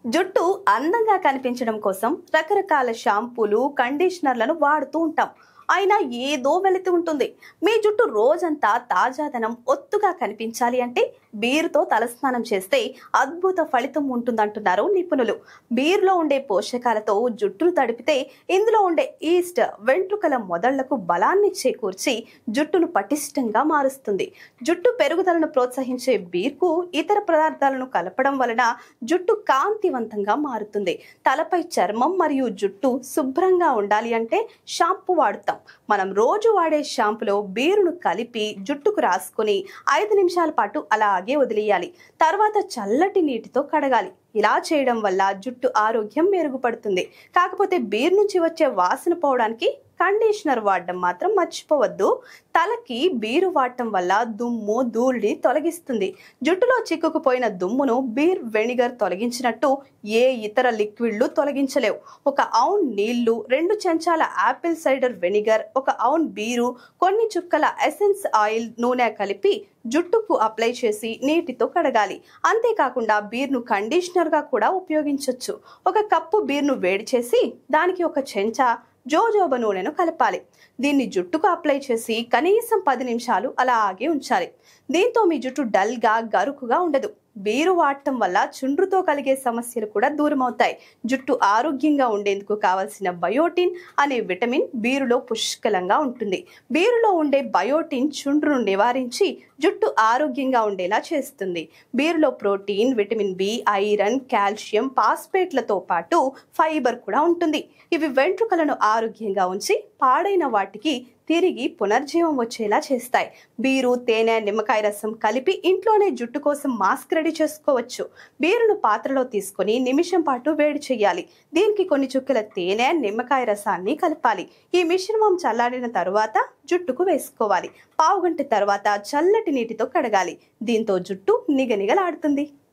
జుట్టు అందంగా కనిపించడం కోసం రకరకాల షాంపూలు కండిషనర్లను వాడుతూ ఉంటాం. అయినా ఏదో వెలితి ఉంటుంది. మీ జుట్టు రోజంతా తాజాదనం ఒత్తుగా కనిపించాలి అంటే బీరుతో తలస్నానం చేస్తే అద్భుత ఫలితం ఉంటుందంటున్నారు నిపుణులు. బీరులో ఉండే పోషకాలతో జుట్టును తడిపితే ఇందులో ఉండే ఈస్ట్ వెంట్రుకల మొదళ్లకు బలాన్ని చేకూర్చి జుట్టును పటిష్టంగా మారుస్తుంది. జుట్టు పెరుగుదలను ప్రోత్సహించే బీర్కు ఇతర పదార్థాలను కలపడం వలన జుట్టు కాంతివంతంగా మారుతుంది. తలపై చర్మం మరియు జుట్టు శుభ్రంగా ఉండాలి అంటే షాంపూ వాడుతాం. మనం రోజు వాడే షాంపులో బీరును కలిపి జుట్టుకు రాసుకుని 5 నిమిషాల పాటు అలాగే వదిలేయాలి. తర్వాత చల్లటి నీటితో కడగాలి. ఇలా చేయడం వల్ల జుట్టు ఆరోగ్యం మెరుగుపడుతుంది. కాకపోతే బీరు నుంచి వచ్చే వాసన పోవడానికి కండిషనర్ వాడడం మాత్రం మర్చిపోవద్దు. తలకి బీరు వాడటం వల్ల దుమ్ము ధూళిని తొలగిస్తుంది. జుట్టులో చిక్కుకుపోయిన దుమ్మును బీర్ వెనిగర్ తొలగించినట్టు ఏ ఇతర లిక్విడ్లు తొలగించలేవు. 1 ఔన్ నీళ్లు, 2 చెంచాల యాపిల్ సైడర్ వెనిగర్, 1 ఔన్ బీరు, కొన్ని చుక్కల ఎసెన్స్ ఆయిల్ నూనె కలిపి జుట్టుకు అప్లై చేసి నీటితో కడగాలి. అంతేకాకుండా బీర్ను కండిషనర్ గా కూడా ఉపయోగించవచ్చు. 1 కప్పు బీర్ను వేడి చేసి దానికి 1 చెంచా జోజోబా నూనెను కలపాలి. దీన్ని జుట్టుకు అప్లై చేసి కనీసం 10 నిమిషాలు అలాగే ఉంచాలి. దీంతో మీ జుట్టు డల్గా గరుకుగా ఉండదు. బీరు వాడటం వల్ల చుండ్రుతో కలిగే సమస్యలు కూడా దూరం అవుతాయి. జుట్టు ఆరోగ్యంగా ఉండేందుకు కావలసిన బయోటిన్ అనే విటమిన్ బీరులో పుష్కలంగా ఉంటుంది. బీరులో ఉండే బయోటిన్ చుండ్రును నివారించి జుట్టు ఆరోగ్యంగా ఉండేలా చేస్తుంది. బీరులో protein, vitamin B, iron, calcium, ఫాస్ఫేట్లతో పాటు ఫైబర్ కూడా ఉంటుంది. ఇవి వెంట్రుకలను ఆరోగ్యంగా ఉంచి పాడైన వాటికి తిరిగి పునర్జీవం వచ్చేలా చేస్తాయి. బీరు, తేనె, నిమ్మకాయ రసం కలిపి ఇంట్లోనే జుట్టు కోసం మాస్క్ రెడీ చేసుకోవచ్చు. బీరును పాత్రలో తీసుకొని నిమిషం పాటు వేడి చేయాలి. దీనికి కొన్ని చుక్కల తేనె, నిమ్మకాయ రసాన్ని కలపాలి. ఈ మిశ్రమం చల్లారిన తరువాత జుట్టుకు వేసుకోవాలి. పావుగంట తర్వాత చల్లటి నీటితో కడగాలి. దీంతో జుట్టు నిగనిగలాడుతుంది.